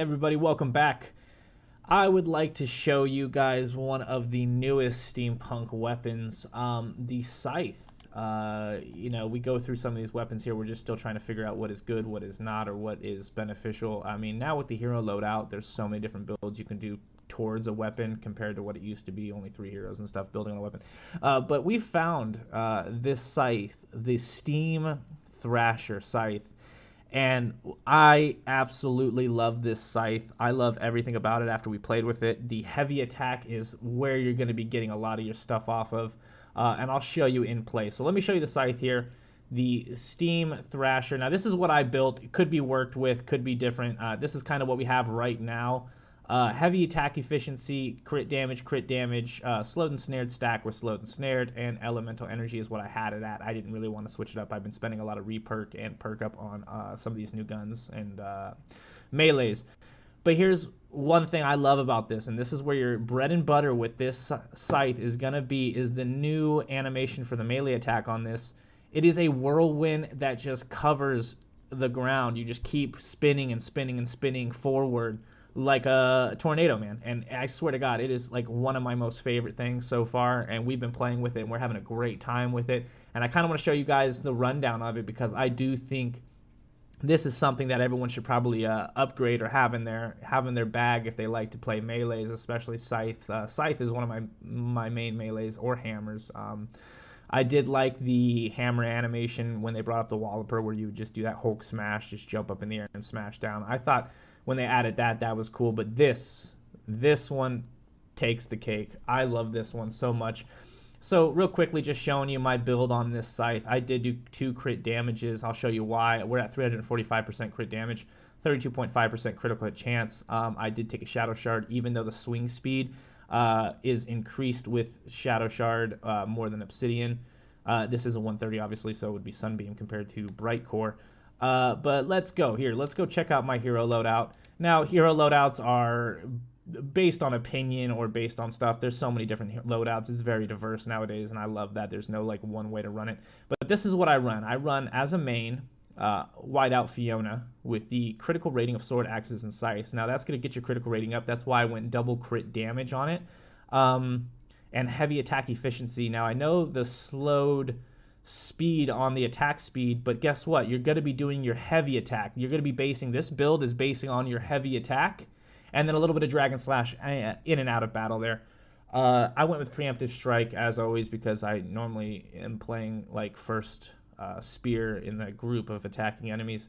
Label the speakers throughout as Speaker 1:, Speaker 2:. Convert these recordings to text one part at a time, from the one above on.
Speaker 1: everybody, welcome back. I would like to show you guys one of the newest steampunk weapons, the Scythe. We go through some of these weapons here. We're just still trying to figure out what is good, what is not, or what is beneficial. I mean, now with the hero loadout, there's so many different builds you can do towards a weapon compared to what it used to be, only 3 heroes and stuff building on a weapon. But we found this Scythe, the Steam Thrasher Scythe. And I absolutely love this Scythe. I love everything about it after we played with it. The heavy attack is where you're going to be getting a lot of your stuff off of. And I'll show you in play. So let me show you the Scythe here. The Steam Thrasher. Now this is what I built. It could be worked with, could be different. This is kind of what we have right now. Heavy attack efficiency, crit damage, slowed and snared stack with slowed and snared, and elemental energy is what I had it at. I didn't really want to switch it up. I've been spending a lot of reperk and perk up on some of these new guns and melees. But here's one thing I love about this, and this is where your bread and butter with this Scythe is going to be, is the new animation for the melee attack on this. It is a whirlwind that just covers the ground. You just keep spinning and spinning and spinning forward like a tornado, man. And I swear to God, it is like one of my most favorite things so far, and we've been playing with it and we're having a great time with it. And I kind of want to show you guys the rundown of it, because I do think this is something that everyone should probably upgrade or have in their bag if they like to play melees, especially Scythe. Scythe is one of my main melees, or hammers. I did like the hammer animation when they brought up the Walloper, where you would just do that Hulk smash, just jump up in the air and smash down. I thought when they added that was cool, but this one takes the cake. I love this one so much. So real quickly, just showing you my build on this Scythe. I did do 2 crit damages. I'll show you why. We're at 345% crit damage, 32.5% critical hit chance. I did take a Shadow Shard, even though the swing speed is increased with Shadow Shard more than Obsidian. This is a 130, obviously, so it would be Sunbeam compared to Bright Core. But let's go here. Let's go check out my hero loadout. Now, hero loadouts are based on opinion or based on stuff. There's so many different loadouts. It's very diverse nowadays, and I love that. There's no like one way to run it. But this is what I run. I run as a main Whiteout Fiona with the critical rating of sword, axes, and scythes. Now that's going to get your critical rating up. That's why I went double crit damage on it. And heavy attack efficiency. Now I know the slowed speed on the attack speed, but guess what? You're going to be doing your heavy attack. You're going to be basing, this build is basing on your heavy attack, and then a little bit of Dragon Slash in and out of battle there. I went with Preemptive Strike as always, because I normally am playing like first spear in the group of attacking enemies.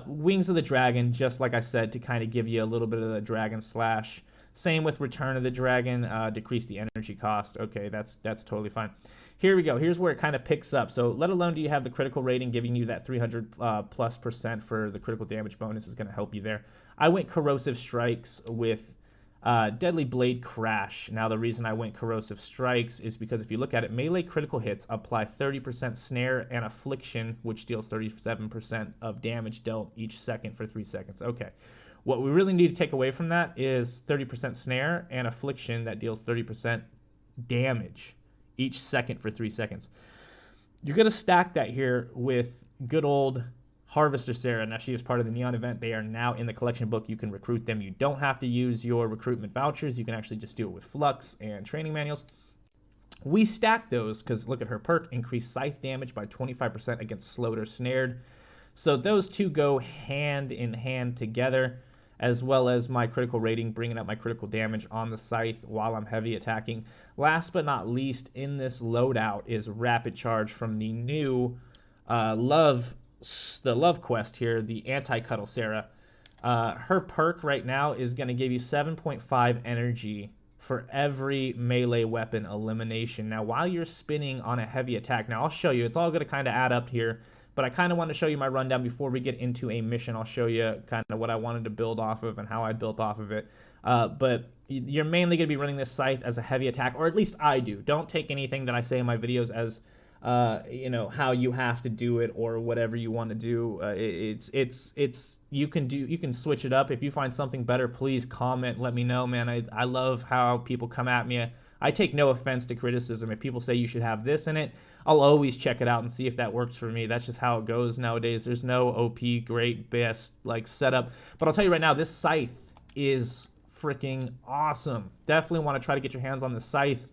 Speaker 1: Wings of the Dragon, just like I said, to kind of give you a little bit of the Dragon Slash. Same with Return of the Dragon, decrease the energy cost. Okay, that's totally fine. Here we go. Here's where it kind of picks up. So let alone do you have the critical rating giving you that 300+% for the critical damage bonus is going to help you there. I went Corrosive Strikes with Deadly Blade Crash. Now the reason I went Corrosive Strikes is because if you look at it, melee critical hits apply 30% snare and affliction, which deals 37% of damage dealt each second for 3 seconds. Okay. What we really need to take away from that is 30% snare and affliction that deals 30% damage each second for 3 seconds. You're going to stack that here with good old Harvester Sarah. Now, she is part of the Neon event. They are now in the collection book. You can recruit them. You don't have to use your recruitment vouchers. You can actually just do it with Flux and training manuals. We stack those because look at her perk, increase Scythe damage by 25% against slowed or snared. So those two go hand in hand together, as well as my critical rating, bringing up my critical damage on the Scythe while I'm heavy attacking. Last but not least in this loadout is Rapid Charge from the new Love Quest here, the Anti-Cuddle Sarah. Her perk right now is going to give you 7.5 energy for every melee weapon elimination. Now, while you're spinning on a heavy attack, now I'll show you, it's all going to kind of add up here. But I kind of want to show you my rundown before we get into a mission. I'll show you kind of what I wanted to build off of and how I built off of it. But you're mainly going to be running this Scythe as a heavy attack, or at least I do. Don't take anything that I say in my videos as you know, how you have to do it or whatever you want to do. It's you can switch it up. If you find something better, please comment, let me know, man. I love how people come at me. I take no offense to criticism. If people say you should have this in it, I'll always check it out and see if that works for me. That's just how it goes nowadays. There's no OP, great, best like setup. But I'll tell you right now, this Scythe is freaking awesome. Definitely want to try to get your hands on the Scythe.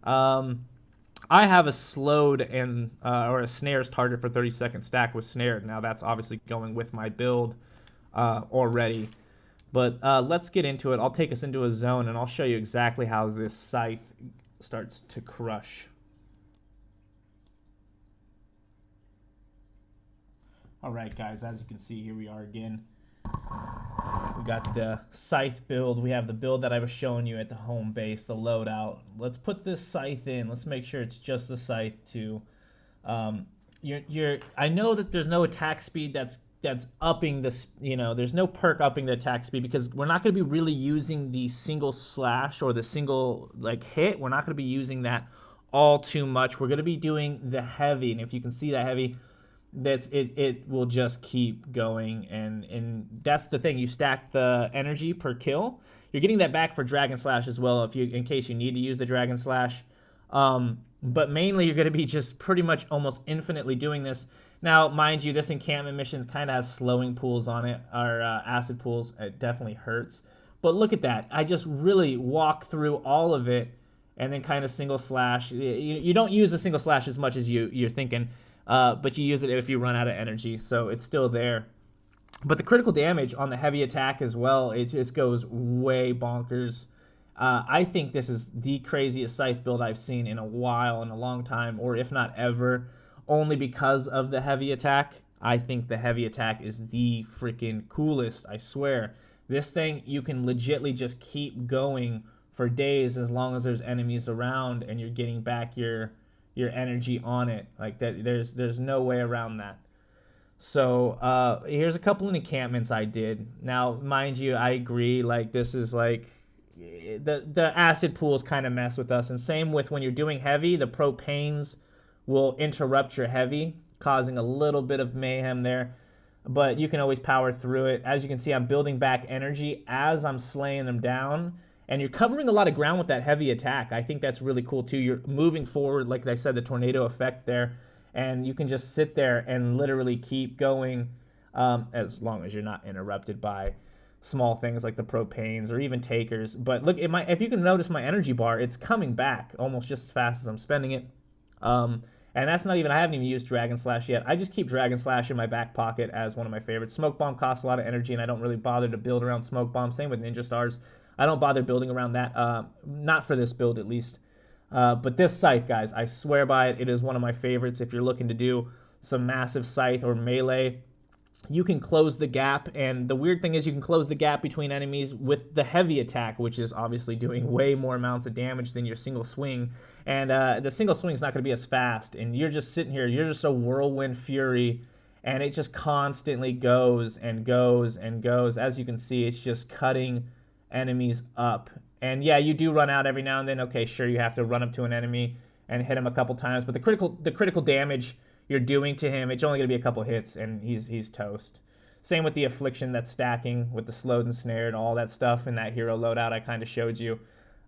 Speaker 1: I have a slowed and or a snares target for 30-second stack with snared. Now that's obviously going with my build already. But let's get into it. I'll take us into a zone and I'll show you exactly how this Scythe starts to crush. Alright guys, as you can see, here we are again. We got the Scythe build. We have the build that I was showing you at the home base, the loadout. Let's put this Scythe in. Let's make sure it's just the Scythe too. I know that there's no attack speed that's upping this, you know, there's no perk upping the attack speed because we're not going to be really using the single slash or the single like hit. We're not going to be using that all too much. We're going to be doing the heavy, and if you can see that heavy, that's it will just keep going, and that's the thing. You stack the energy per kill. You're getting that back for Dragon Slash as well, if you, in case you need to use the Dragon Slash. But mainly you're going to be just pretty much almost infinitely doing this. Now, mind you, this encampment mission kind of has slowing pools on it, or acid pools. It definitely hurts. But look at that. I just really walk through all of it, and then kind of single slash. You don't use the single slash as much as you're thinking. But you use it if you run out of energy, so it's still there. But the critical damage on the heavy attack as well, it just goes way bonkers. I think this is the craziest Scythe build I've seen in a while, in a long time, or if not ever, only because of the heavy attack. I think the heavy attack is the freaking coolest, I swear. This thing, you can legitly just keep going for days as long as there's enemies around and you're getting back your energy on it. Like that, there's no way around that. So here's a couple of encampments I did. Now, mind you, I agree, like this is like the acid pools kind of mess with us, and same with when you're doing heavy, the propanes will interrupt your heavy, causing a little bit of mayhem there, but you can always power through it. As you can see, I'm building back energy as I'm slaying them down. And you're covering a lot of ground with that heavy attack. I think that's really cool too. You're moving forward, like I said, the tornado effect there. And you can just sit there and literally keep going as long as you're not interrupted by small things like the propanes or even takers. But look, if you can notice my energy bar, it's coming back almost just as fast as I'm spending it. And that's not even, I haven't even used Dragon Slash yet. I just keep Dragon Slash in my back pocket as one of my favorites. Smoke Bomb costs a lot of energy, and I don't really bother to build around Smoke Bomb. Same with Ninja Stars. I don't bother building around that, not for this build at least. But this Scythe, guys, I swear by it. It is one of my favorites. If you're looking to do some massive Scythe or melee, you can close the gap. And the weird thing is you can close the gap between enemies with the heavy attack, which is obviously doing way more amounts of damage than your single swing. And the single swing is not going to be as fast. And you're just sitting here. You're just a whirlwind fury. And it just constantly goes and goes and goes. As you can see, it's just cutting enemies up. And yeah, you do run out every now and then. Okay, sure, you have to run up to an enemy and hit him a couple times, but the critical damage you're doing to him, it's only going to be a couple hits and he's toast. Same with the affliction that's stacking with the slowed and snared, all that stuff in that hero loadout I kind of showed you.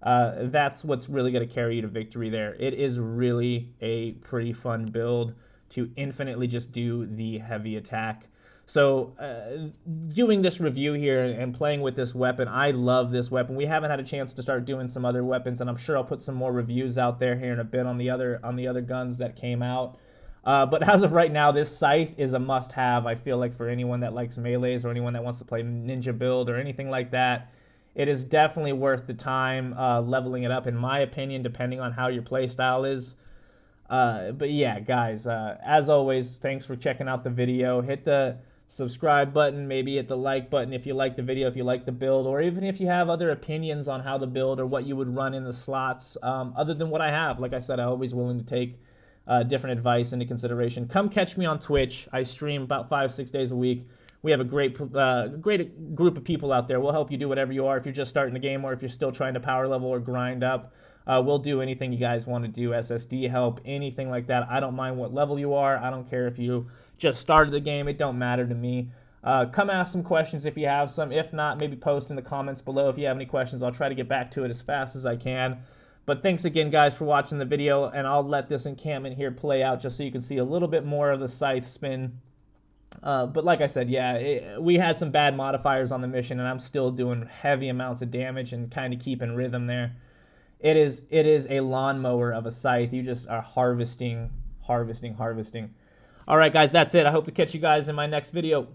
Speaker 1: That's what's really going to carry you to victory there. It is really a pretty fun build to infinitely just do the heavy attack. So doing this review here and playing with this weapon, I love this weapon. We haven't had a chance to start doing some other weapons, and I'm sure I'll put some more reviews out there here in a bit on the other guns that came out. But as of right now, this Scythe is a must-have, I feel like, for anyone that likes melees or anyone that wants to play ninja build or anything like that. It is definitely worth the time leveling it up, in my opinion, depending on how your play style is. But yeah, guys, as always, thanks for checking out the video. Hit the subscribe button, maybe hit the like button if you like the video, if you like the build, or even if you have other opinions on how to build or what you would run in the slots other than what I have. Like I said, I'm always willing to take different advice into consideration. Come catch me on Twitch. I stream about 5-6 days a week. We have a great group of people out there. We'll help you do whatever you are, if you're just starting the game or if you're still trying to power level or grind up. We'll do anything you guys want to do, SSD help, anything like that. I don't mind what level you are. I don't care if you just started the game. It don't matter to me. Come ask some questions if you have some. If not, maybe post in the comments below if you have any questions. I'll try to get back to it as fast as I can. But thanks again, guys, for watching the video, and I'll let this encampment here play out just so you can see a little bit more of the Scythe spin. But like I said, yeah, we had some bad modifiers on the mission, and I'm still doing heavy amounts of damage and kind of keeping rhythm there. It is a lawnmower of a Scythe. You just are harvesting. All right, guys, that's it. I hope to catch you guys in my next video.